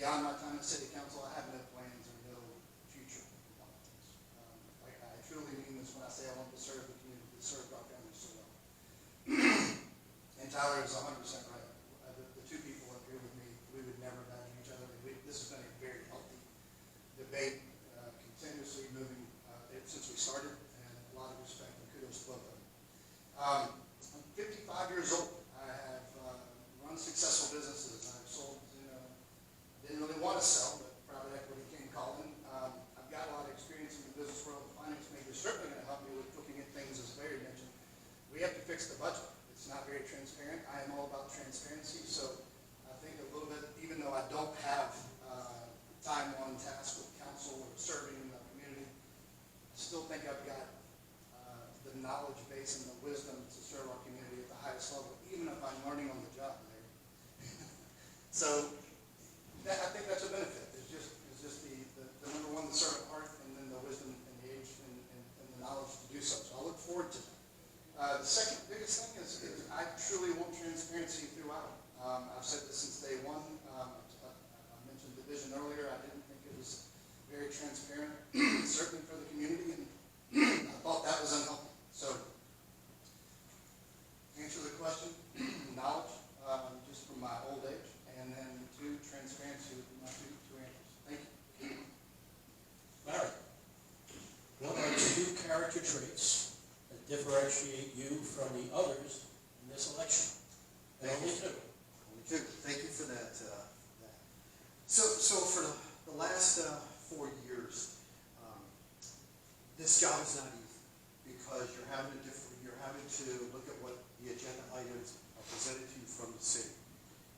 beyond my time at City Council, I have no plans or no future in politics. I truly mean this when I say I want to serve the community, to serve our families so well. And Tyler is 100% right. The two people up here with me, we would never badger each other. This has been a very healthy debate, continuously moving since we started, and a lot of respect and kudos to both of them. I'm 55 years old. I have run successful businesses. I've sold, didn't really want to sell, but private equity came calling. I've got a lot of experience in the business world. The finance major is certainly going to help me with looking at things, as Larry mentioned. We have to fix the budget. It's not very transparent. I am all about transparency, so I think a little bit, even though I don't have time on task with council or serving in the community, I still think I've got the knowledge base and the wisdom to serve our community at the highest level, even if I'm learning on the job, Larry. So I think that's a benefit. It's just the number one, the servant heart, and then the wisdom and the age and the knowledge to do so. So I look forward to that. The second biggest thing is I truly want transparency throughout. I've said this since day one. I mentioned division earlier. I didn't think it was very transparent, certainly for the community, and I thought that was unhealthy. So, answer the question, knowledge, just from my old age, and then two, transparency would be my two answers. Thank you. Larry, what are two character traits that differentiate you from the others in this election? And only two. Only two. Thank you for that. So for the last 4 years, this job is not easy because you're having to look at what the agenda items are presented to you from the city.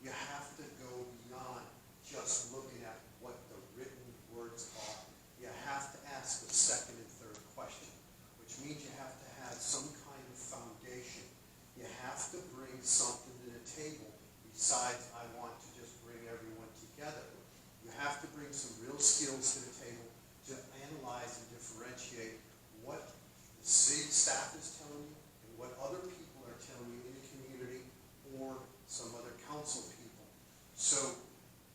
You have to go beyond just looking at what the written words are. You have to ask the second and third question, which means you have to have some kind of foundation. You have to bring something to the table besides I want to just bring everyone together. You have to bring some real skills to the table to analyze and differentiate what the city staff is telling you and what other people are telling you in the community or some other council people. So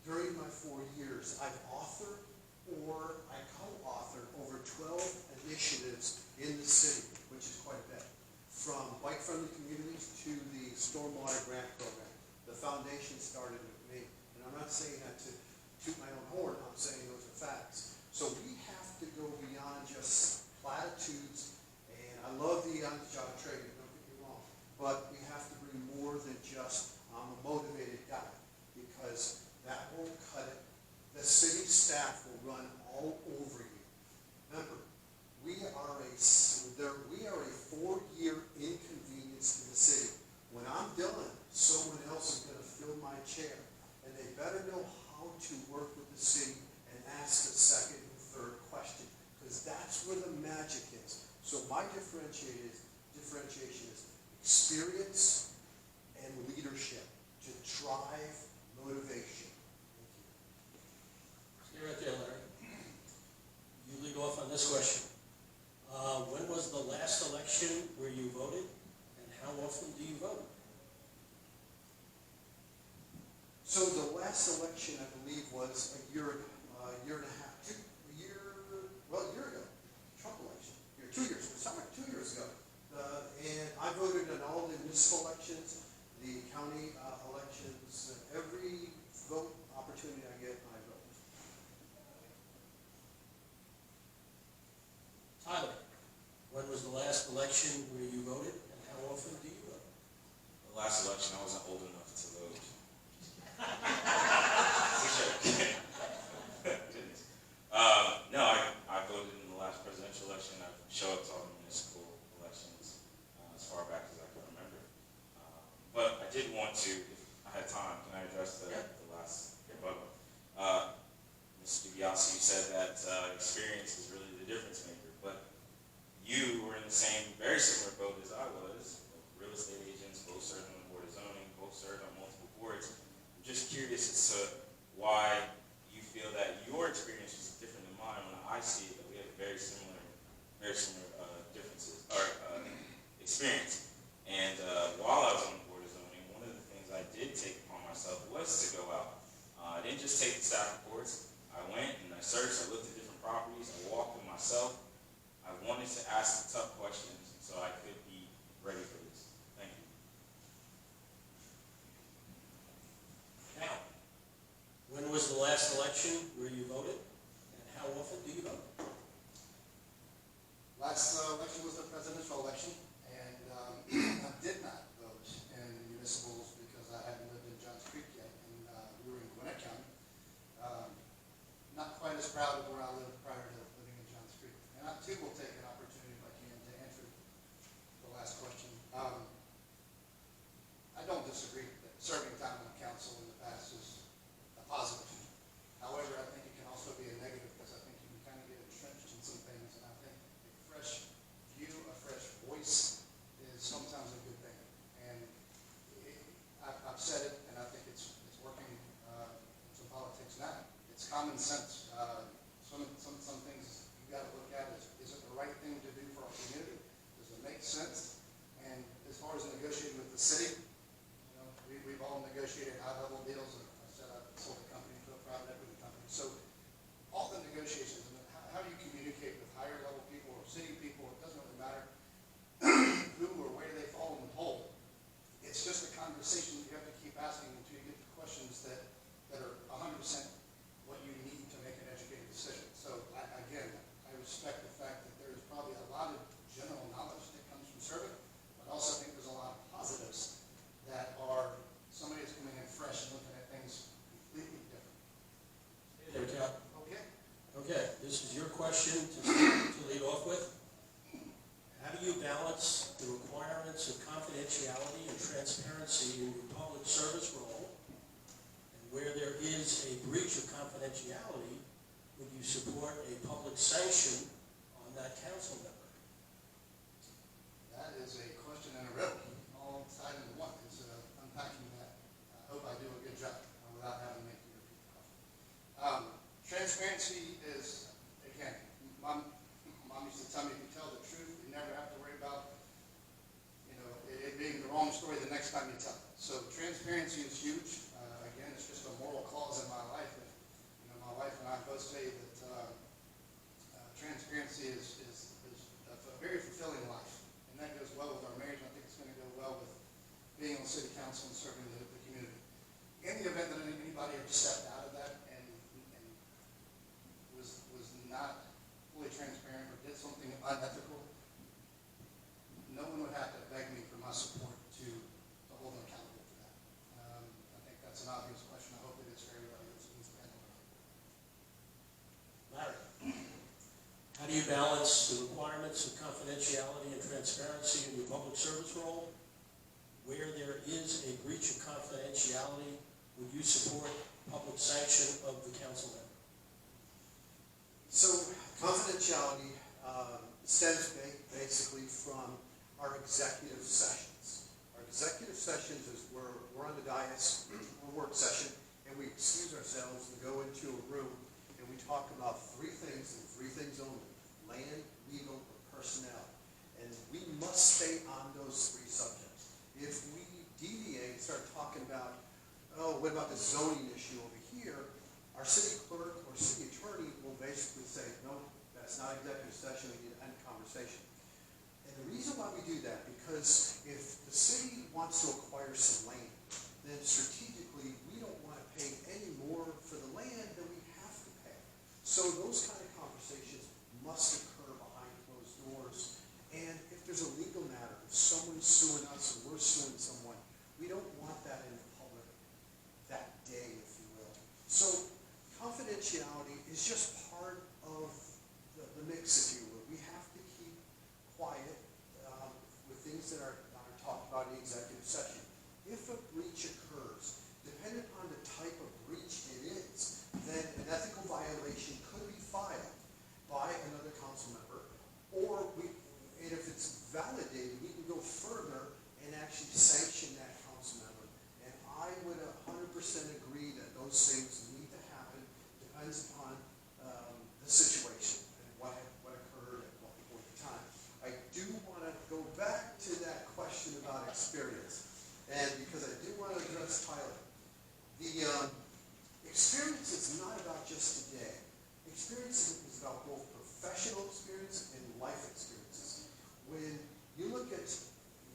during my 4 years, I've authored or I co-authored over 12 initiatives in the city, which is quite a bit. From bike-friendly communities to the stormwater grant program. The foundation started with me. And I'm not saying that to toot my own horn, I'm saying those are facts. So we have to go beyond just platitudes, and I love the on-the-job training, don't get me wrong, but we have to bring more than just I'm a motivated guy, because that won't cut it. The city staff will run all over you. Remember, we are a 4-year inconvenience to the city. When I'm done, someone else is going to fill my chair, and they better know how to work with the city and ask the second and third question, because that's where the magic is. So my differentiation is experience and leadership to drive motivation. Stay right there, Larry. You lead off on this question. When was the last election where you voted, and how often do you vote? So the last election, I believe, was a year and a half, a year ago, Trump election, 2 years, somewhere 2 years ago. And I voted in all the municipal elections, the county elections, every vote opportunity I get, I vote. Tyler, when was the last election where you voted, and how often do you vote? The last election, I wasn't old enough to vote. No, I voted in the last presidential election. I showed up to all the municipal elections as far back as I can remember. But I did want to, if I had time, can I address the last rebuttal? Mr. DiBiase, you said that experience is really the difference maker, but you were in the same, very similar boat as I was. Real estate agents, both served on the board of zoning, both served on multiple boards. I'm just curious as to why you feel that your experience was different than mine. When I see it, that we have very similar differences or experience. And while I was on the board of zoning, one of the things I did take upon myself was to go out. I didn't just just take the staff reports. I went and I searched, I looked at different properties, I walked them myself. I wanted to ask the tough questions so I could be ready for this. Thank you. Now, when was the last election where you voted, and how often do you vote? Last election was the presidential election, and I did not vote in municipals because I hadn't lived in Johns Creek yet, and we were in Gwinnett County. Not quite as proud of where I lived prior to living in Johns Creek. And I too will take an opportunity if I can to answer the last question. I don't disagree that serving time on council in the past is a positive. However, I think it can also be a negative because I think you can kind of get entrenched in some things, and I think a fresh view, a fresh voice is sometimes a good thing. And I've said it, and I think it's working in some politics now. It's common sense. Some things you got to look at is it the right thing to do for our community? Does it make sense? And as far as negotiating with the city, you know, we've all negotiated high-level deals. I said I sold a company to a private equity company. So all the negotiations, and how do you communicate with higher-level people or city people? It doesn't really matter who or where they fall in the poll. It's just a conversation you have to keep asking until you get the questions that are 100% what you need to make an educated decision. So again, I respect the fact that there's probably a lot of general knowledge that comes from serving, but I also think there's a lot of positives that are somebody who's coming in fresh and looking at things completely different. Hey there, Cal. Okay. Okay, this is your question to lead off with. How do you balance the requirements of confidentiality and transparency in your public service role? And where there is a breach of confidentiality, would you support a public sanction on that council member? That is a question and a riddle, all tied into one. It's unpacking that. I hope I do a good job without having to make you repeat the question. Transparency is, again, mom used to tell me, if you tell the truth, you never have to worry about, you know, it being the wrong story the next time you tell it. So transparency is huge. Again, it's just a moral clause in my life. And, you know, my wife and I both say that transparency is a very fulfilling life, and that goes well with our marriage. I think it's going to go well with being on city council and serving the community. In the event that anybody ever stepped out of that and was not fully transparent or did something unethical, no one would have to beg me for my support to hold them accountable for that. I think that's an obvious question. I hope it is for everybody that's in this panel. Larry, how do you balance the requirements of confidentiality and transparency in your public service role? Where there is a breach of confidentiality, would you support public sanction of the council member? So confidentiality stems basically from our executive sessions. Our executive sessions is we're on the DiBiase, a work session, and we excuse ourselves and go into a room and we talk about three things and three things only: land, legal, or personnel. And we must stay on those three subjects. If we deviate and start talking about, oh, what about the zoning issue over here, our city clerk or city attorney will basically say, no, that's not executive session, we need to end the conversation. And the reason why we do that, because if the city wants to acquire some land, then strategically we don't want to pay any more for the land than we have to pay. So those kind of conversations must occur behind closed doors. And if there's a legal matter, if someone's suing us or we're suing someone, we don't want that in the public that day, if you will. So confidentiality is just part of the mix, if you will. We have to keep quiet with things that are talked about in the executive session. If a breach occurs, depending upon the type of breach it is, then an ethical violation could be filed by another council member, and if it's validated, we can go further and actually sanction that council member. And I would 100% agree that those things need to happen. Depends upon the situation and what occurred at what point in time. I do want to go back to that question about experience, and because I do want to address Tyler. The experience experience is about both professional experience and life experiences. When you look at, if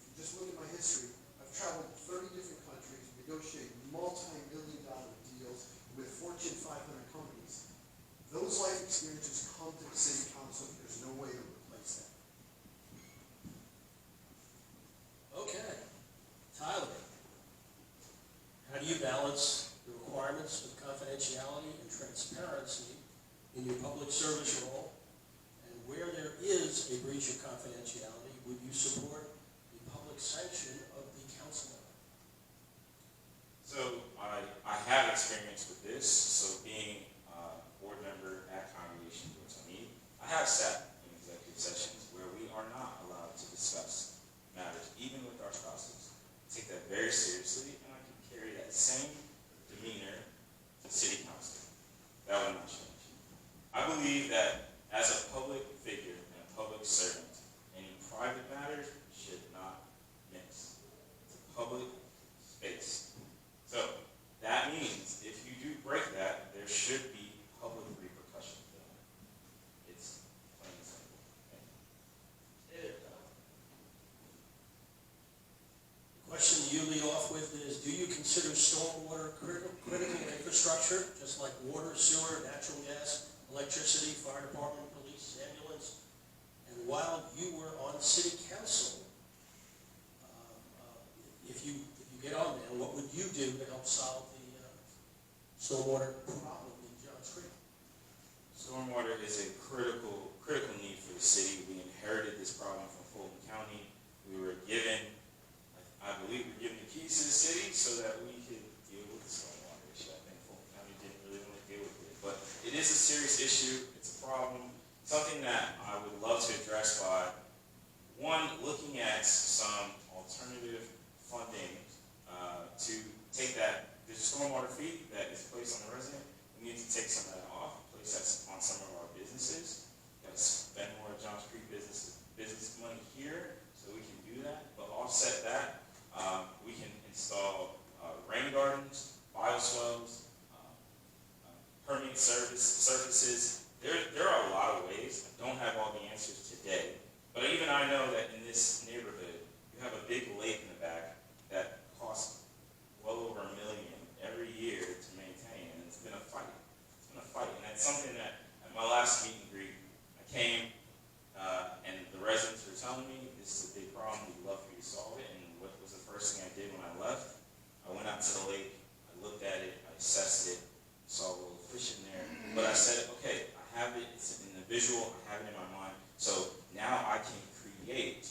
you just look at my history, I've traveled 30 different countries, negotiated multi-million-dollar deals with Fortune 500 companies. Those life experiences come to the city council. There's no way to replace that. Okay. Tyler, how do you balance the requirements of confidentiality and transparency in your public service role? And where there is a breach of confidentiality, would you support the public sanction of the council member? So I have experience with this. So being a board member at Congregation Boards on Need, I have sat in executive sessions where we are not allowed to discuss matters, even with our spouses. I take that very seriously, and I can carry that same demeanor to city council. That will not change. I believe that as a public figure and a public servant, any private matters should not mix. It's a public space. So that means if you do break that, there should be public repercussions for that. It's plain and simple. Okay? The question you lead off with is, do you consider stormwater critical infrastructure, just like water, sewer, natural gas, electricity, fire department, police, ambulance? And while you were on city council, if you get on there, what would you do to help solve the stormwater problem in Johns Creek? Stormwater is a critical need for the city. We inherited this problem from Fulton County. We were given, I believe, the keys to the city so that we could deal with the stormwater issue. I think Fulton County didn't really want to deal with it, but it is a serious issue. It's a problem, something that I would love to address by, one, looking at some alternative funding to take that, the stormwater fee that is placed on the resident, we need to take some of that off, place that on some of our businesses. Got to spend more of Johns Creek business money here so we can do that, but offset that. We can install rain gardens, bioswales, permeate surfaces. There are a lot of ways. I don't have all the answers today, but even I know that in this neighborhood, you have a big lake in the back that costs well over $1 million every year to maintain, and it's been a fight. It's been a fight, and that's something that at my last meet and greet, I came and the residents were telling me this is a big problem. We'd love for you to solve it. And what was the first thing I did when I left? I went out to the lake. I looked at it. I assessed it. Saw a little fish in there. But I said, okay, I have it. It's in the visual. I have it in my mind. So now I can create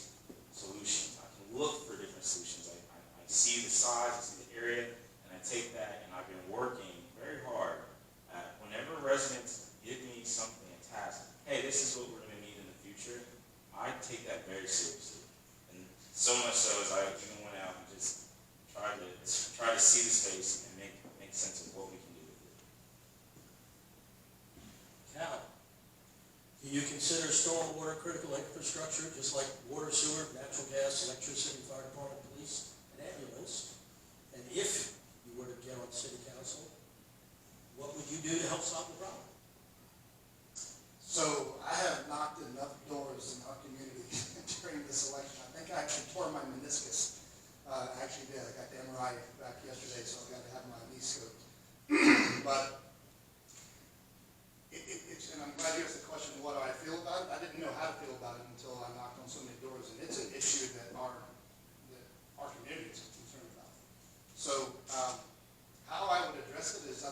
solutions. I can look for different solutions. I see the size, I see the area, and I take that, and I've been working very hard at whenever residents give me something, a task, hey, this is what we're going to need in the future, I take that very seriously. And so much so as I even went out and just tried to see the space and make sense of what we can do with it. Cal, do you consider stormwater critical infrastructure, just like water, sewer, natural gas, electricity, fire department, police, and ambulance? And if you were to get on city council, what would you do to help solve the problem? So I have knocked enough doors in our community during this election. I think I actually tore my meniscus. Actually did. I got the MRI back yesterday, so I've got to have my knee scoped. But and I'm glad you asked the question, what do I feel about it? I didn't know how to feel about it until I knocked on so many doors, and it's an issue that our community is concerned about. So how I would address it is,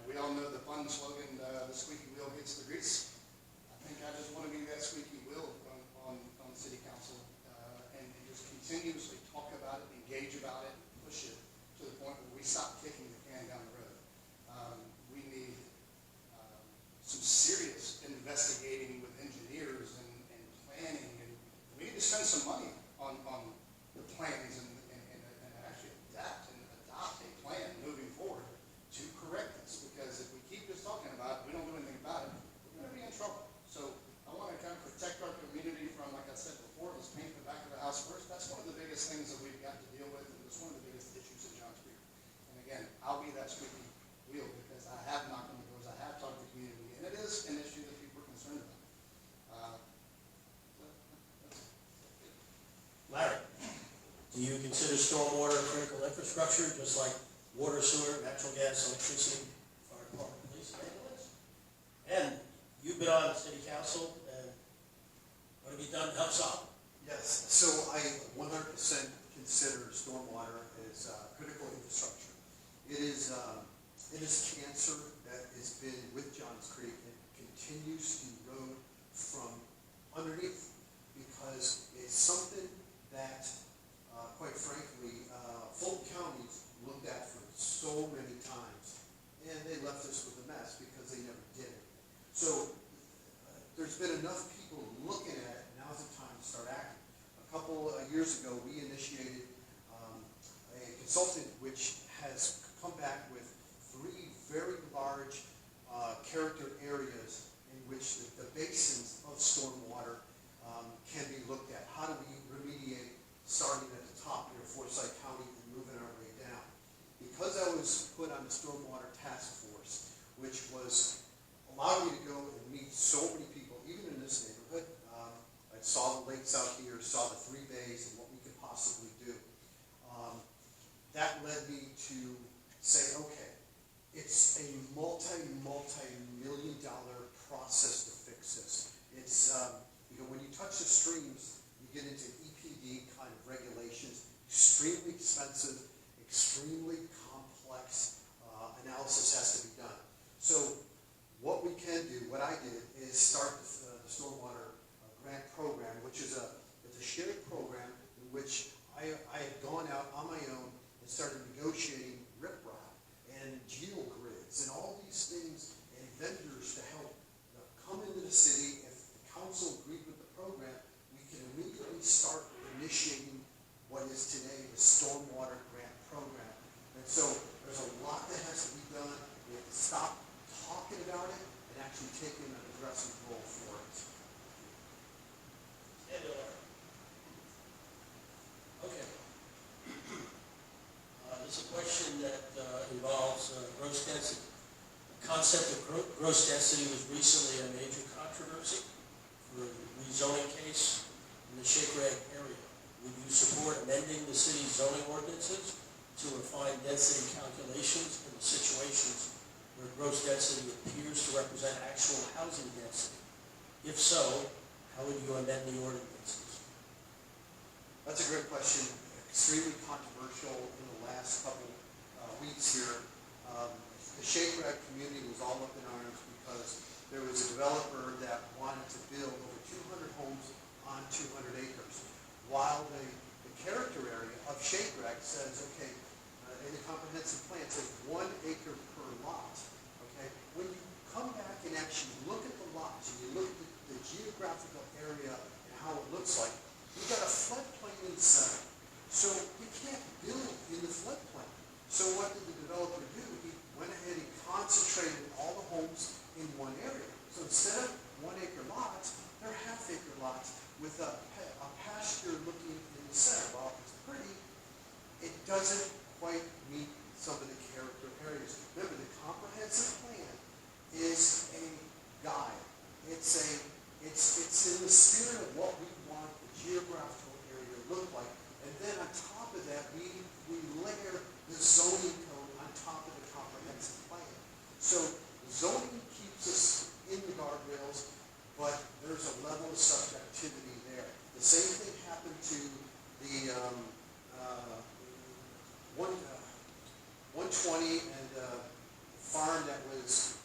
we all know the fun slogan, the squeaky wheel gets the grease. I think I just want to be that squeaky wheel on city council and just continuously talk about it, engage about it, push it to the point where we stop kicking the can down the road. We need some serious investigating with engineers and planning, and we need to spend some money on the plans and actually adapt a plan moving forward to correct this, because if we keep just talking about it, we don't do anything about it, we're going to be in stormwater critical infrastructure, just like water, sewer, natural gas, electricity, fire department, police, and ambulance. And you've been on city council, and what have you done to help solve it? Yes, so I 100% consider stormwater as critical infrastructure. It is cancer that has been with Johns Creek and continues to erode from underneath, because it's something that, quite frankly, Fulton County's looked at for so many times, and they left us with a mess because they never did it. So there's been enough people looking at it, now's the time to start acting. A couple years ago, we initiated a consultant which has come back with 3 very large character areas in which the basins of stormwater can be looked at. How do we remediate, starting at the top near Forsyth County and moving our way down? Because I was put on the stormwater task force, which was allowed me to go and meet so many people, even in this neighborhood. I saw the lakes out here, saw the 3 bays and what we could possibly do. That led me to say, okay, it's a multi-million dollar process to fix this. It's, when you touch the streams, you get into EPD kind of regulations, extremely expensive, extremely complex analysis has to be done. So what we can do, what I did, is start the stormwater grant program, which is it's a shared program in which I had gone out on my own and started negotiating riprap and geogrids and all these things and vendors to help come into the city. If the council agreed with the program, we can immediately start initiating what is today the stormwater grant program. And so there's a lot that has to be done. We have to stop talking about it and actually taking an aggressive role for it. Okay. It's a question that involves gross density. The concept of gross density was recently a major controversy for a rezoning case in the Shake Rag area. Would you support amending the city's zoning ordinances to refine density calculations in the situations where gross density appears to represent actual housing density? If so, how would you amend the ordinances? That's a great question. Extremely controversial in the last couple weeks here. The Shake Rag community was all up in arms because there was a developer that wanted to build over 200 homes on 200 acres, while the character area of Shake Rag says, okay, in the comprehensive plan, it says 1 acre per lot. Okay, when you come back and actually look at the lots and you look at the geographical area and how it looks like, you've got a floodplain in the center. So you can't build in the floodplain. So what did the developer do? He went ahead and concentrated all the homes in one area. So instead of 1 acre lots, they're half-acre lots with a pasture looking in the center. While it's pretty, it doesn't quite meet some of the character areas. Remember, the comprehensive plan is a guide. It's in the spirit of what we want the geographical area to look like. And then on top of that, we layer the zoning code on top of the comprehensive plan. So zoning keeps us in the guardrails, but there's a level of subjectivity there. The same thing happened to the 120 and farm that was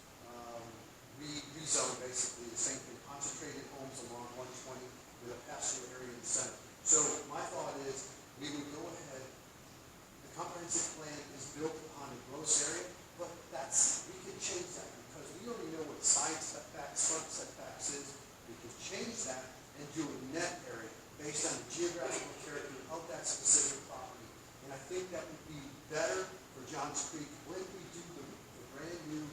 rezoned, basically the same thing, concentrated homes along 120 with a pasture area in the center. So my thought is we would go ahead, the comprehensive plan is built upon a gross area, but we can change that because we already know what side setbacks, front setbacks is. We can change that and do a net area based on the geographical character of that specific property. And I think that would be better for Johns Creek when we do the brand new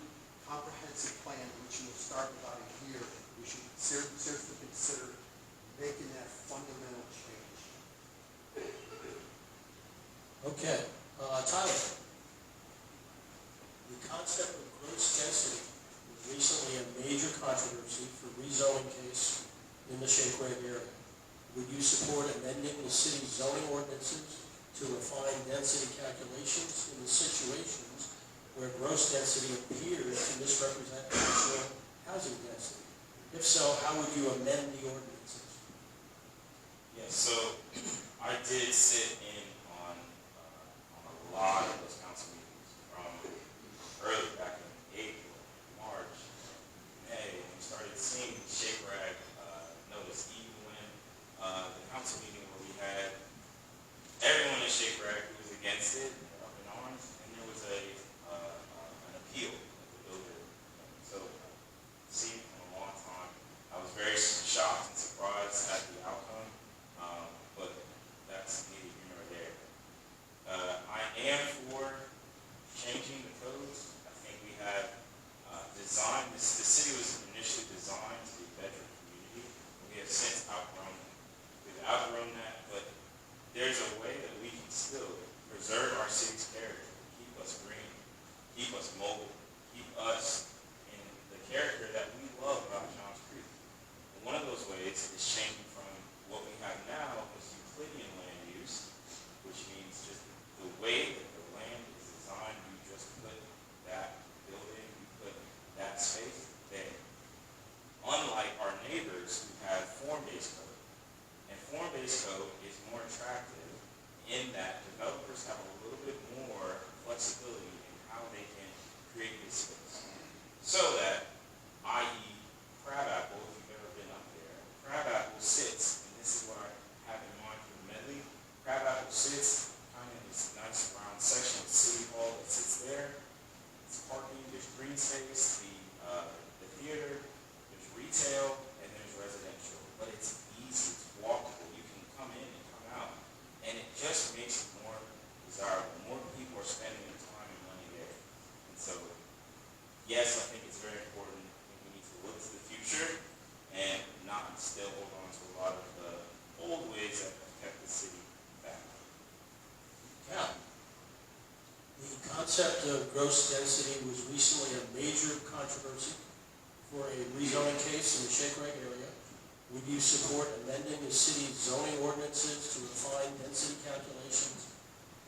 comprehensive plan, which will start about a year. We should seriously consider making that fundamental change. Okay, Tyler. The concept of gross density was recently a major controversy for rezoning case in the Shake Rag area. Would you support amending the city's zoning ordinances to refine density calculations in the situations where gross density appears to misrepresent actual housing density? If so, how would you amend the ordinances? Yeah, so I did sit in on a lot of those council meetings from early back in April, March, May, and we started seeing shake rag notice even when the council meeting where we had everyone in shake rag who was against it, up in arms, and there was an appeal of the builder. So seen it for a long time. I was very shocked and surprised at the outcome, but that's neither here nor there. I am for changing the codes. I think we have designed this. The city was initially designed to be a bedroom community. We have since outgrown that. We've outgrown that, but there's a way that we can still preserve our city's character, keep us green, keep us mobile, keep us in the character that we love about Johns Creek. And one of those ways is changing from what we have now as Euclidean land use, which means just the way that the land is designed, you just put that building, you put that space there. Unlike our neighbors who have form-based code. And form-based code is more attractive in that developers have a little bit more flexibility in how they can create this space. So that, i.e., crabapple, if you've ever been up there, crabapple sits, and this is what I have in mind for Medley, crabapple sits kind of in this nice round section of City Hall that sits there. It's parking, there's green space, the theater, there's retail, and there's residential. But it's easy, it's walkable, you can come in and come out. And it just makes it more desirable. More people are spending their time and money there. And so, yes, I think it's very important. I think we need to look to the future and not still hold on to a lot of the old ways that have kept the city back. Yeah. The concept of gross density was recently a major controversy for a rezoning case in the Shake Rag area. Would you support amending the city's zoning ordinances to refine density calculations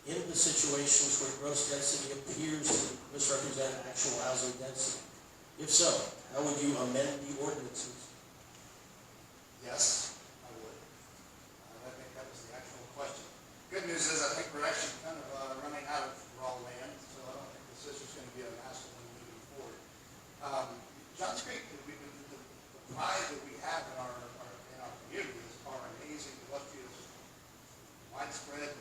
in the situations where gross density appears to misrepresent actual housing density? If so, how would you amend the ordinances? Yes, I would. I think that was the actual question. Good news is I think we're actually kind of running out of raw land, so I don't think this is just going to be a massive one moving forward. Johns Creek, the pride that we have in our community is our amazing, illustrious, widespread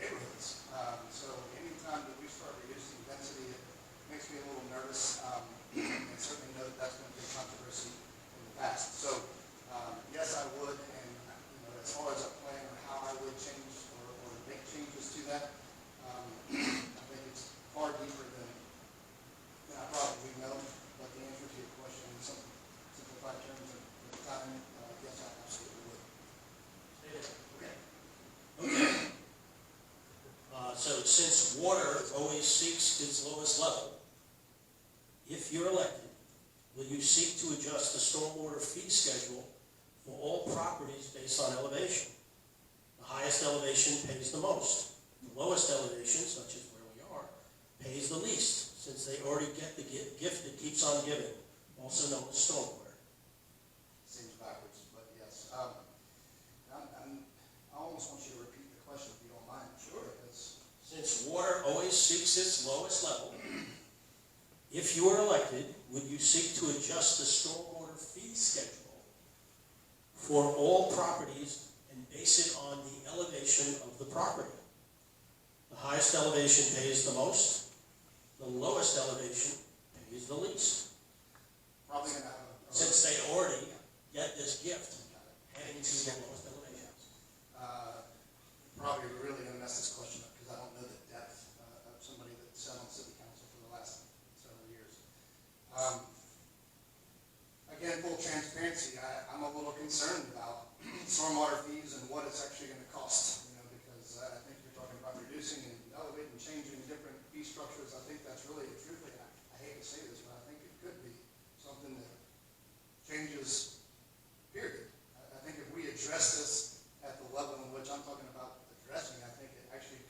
neighborhoods. So anytime that we start reducing density, it makes me a little nervous. And certainly know that that's going to be a controversy in the past. So yes, I would. And as far as a plan or how I would change or make changes to that, I think it's far deeper than I probably know. But the answer to your question in some simplified terms at the time, yes, I absolutely would. Okay. Okay. So since water always seeks its lowest level, if you're elected, will you seek to adjust the stormwater fee schedule for all properties based on elevation? The highest elevation pays the most. The lowest elevation, such as where we are, pays the least, since they already get the gift that keeps on giving, also known as stormwater. Seems backwards, but yes. I almost want you to repeat the question if you don't mind. Sure. Since water always seeks its lowest level, if you are elected, would you seek to adjust the stormwater fee schedule for all properties and base it on the elevation of the property? The highest elevation pays the most. The lowest elevation pays the least. Probably going to have Since they already get this gift heading to the lowest elevations. Probably really going to mess this question up because I don't know the depth of somebody that sat on city council for the last several years. Again, full transparency, I'm a little concerned about stormwater fees and what it's actually going to cost, because I think you're talking about reducing and elevating and changing different fee structures. I think that's really, truthfully, I hate to say this, but I think it could be something that changes, period. I think if we address this at the level in which I'm talking about addressing, I think it actually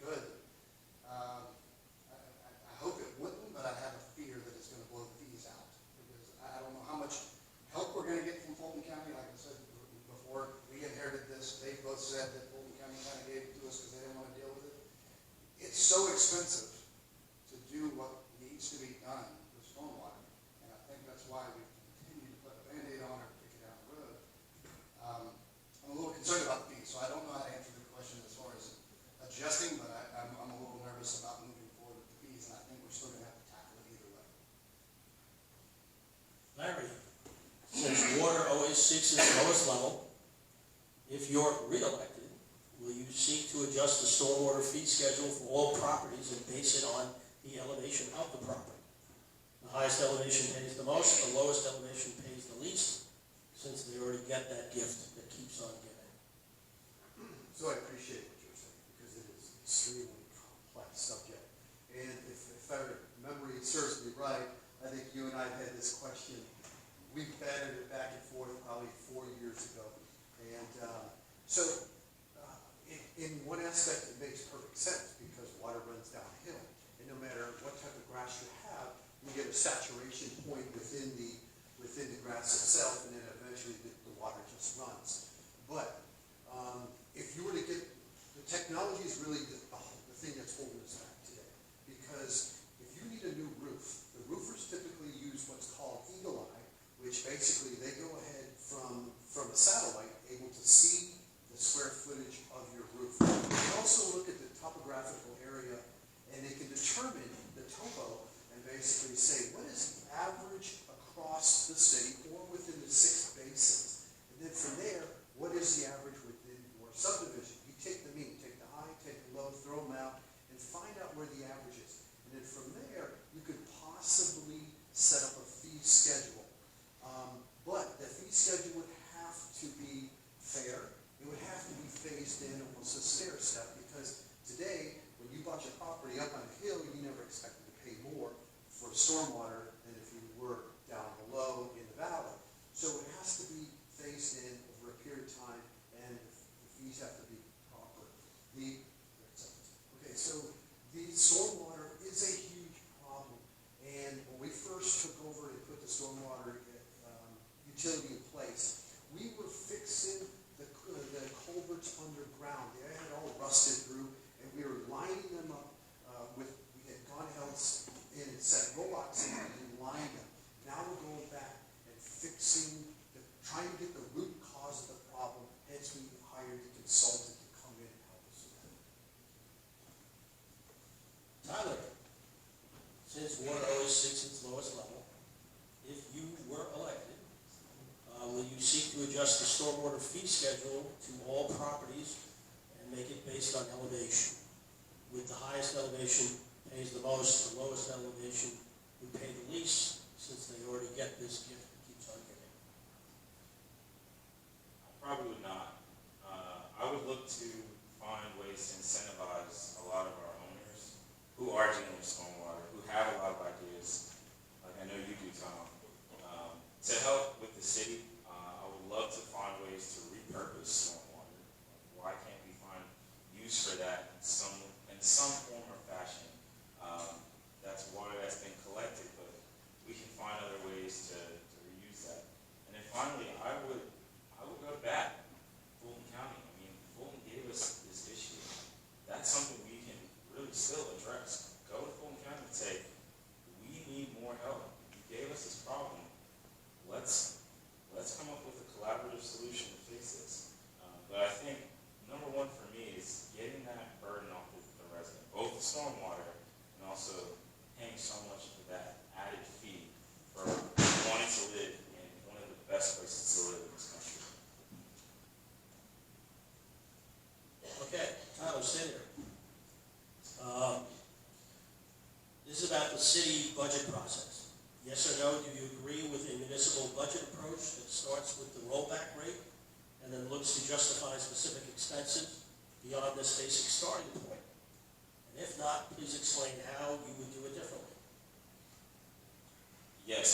always seeks its lowest level. If you're reelected, will you seek to adjust the stormwater fee schedule for all properties and base it on the elevation of the property? The highest elevation pays the most, the lowest elevation pays the least, since they already get that gift that keeps on giving. So I appreciate what you're saying, because it is an extremely complex subject. And if our memory serves me right, I think you and I had this question, we batted it back and forth probably 4 years ago. And in one aspect, it makes perfect sense, because water runs downhill. And no matter what type of grass you have, you get a saturation point within the grass itself, and then eventually the water just runs. But if you were to get, the technology is really the thing that's holding us back today. Because if you need a new roof, the roofers typically use what's called eagle eye, which basically they go ahead from a satellite, able to see the square footage of your roof. They can also look at the topographical area, and they can determine the topo and basically say, what is the average across the city or within the 6 basins? And then from there, what is the average within your subdivision? You take the mean, take the high, take the low, throw them out, and find out where the average is. And then from there, you could possibly set up a fee schedule. But the fee schedule would have to be fair. It would have to be phased in almost a stair step, because today, when you bought your property up on a hill, you never expected to pay more for stormwater than if you were down below in the valley. So it has to be phased in over a period of time, and the fees have to be proper. So the stormwater is a huge problem. And when we first took over and put the stormwater utility in place, we were fixing the culverts underground. They had all rusted through, and we were lining them up we had gone else in and set robots in and lined them. Now we're going back and fixing, trying to get the root cause of the problem, hence we hired a consultant to come in and help us with that. Tyler, since water always seeks its lowest level, if you were elected, will you seek to adjust the stormwater fee schedule to all properties and make it based on elevation? With the highest elevation pays the most, the lowest elevation would pay the least, since they already get this gift that keeps on giving. I probably would not. I would look to find ways to incentivize a lot of our owners who are dealing with stormwater, who have a lot of ideas, like I know you do, Tom, to help with the city. I would love to find ways to repurpose stormwater. Why can't we find use for that in some form or fashion? That's water that's been collected, but we can find other ways to reuse that. And then finally, I would go back Fulton County. I mean, Fulton gave us this issue. That's something we can really still address. Go to Fulton County and say, we need more help. You gave us this problem. Let's come up with a collaborative solution to fix this. But I think number one for me is getting that burden off the resident, both the stormwater and also paying so much for that added fee for wanting to live in one of the best places to live in this country. Okay, Tyler, stay there. This is about the city budget process. Yes or no, do you agree with a municipal budget approach that starts with the rollback rate and then looks to justify specific expenses beyond this basic starting point? And if not, please explain how you would do it differently. Yes,